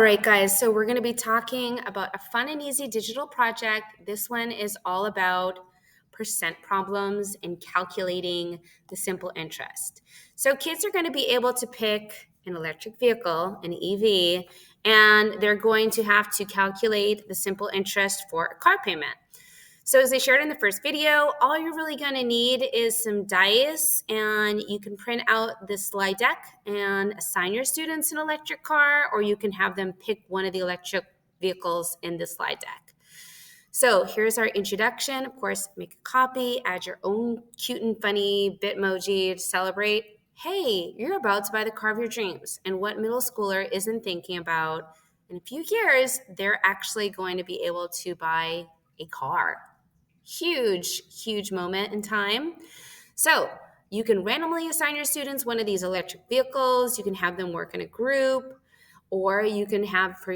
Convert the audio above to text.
All right, guys, so we're going to be talking about a fun and easy digital project. This one is all about percent problems and calculating the simple interest. So kids are going to be able to pick an electric vehicle, an EV, and they're going to have to calculate the simple interest for a car payment. So as I shared in the first video, all you're really going to need is some dice, and you can print out this slide deck and assign your students an electric car, or you can have them pick one of the electric vehicles in the slide deck. So here's our introduction. Of course, make a copy, add your own cute and funny Bitmoji to celebrate. Hey, you're about to buy the car of your dreams. And what middle schooler isn't thinking about in a few years, they're actually going to be able to buy a car. Huge moment in time. So you can randomly assign your students one of these electric vehicles. You can have them work in a group, or you can have for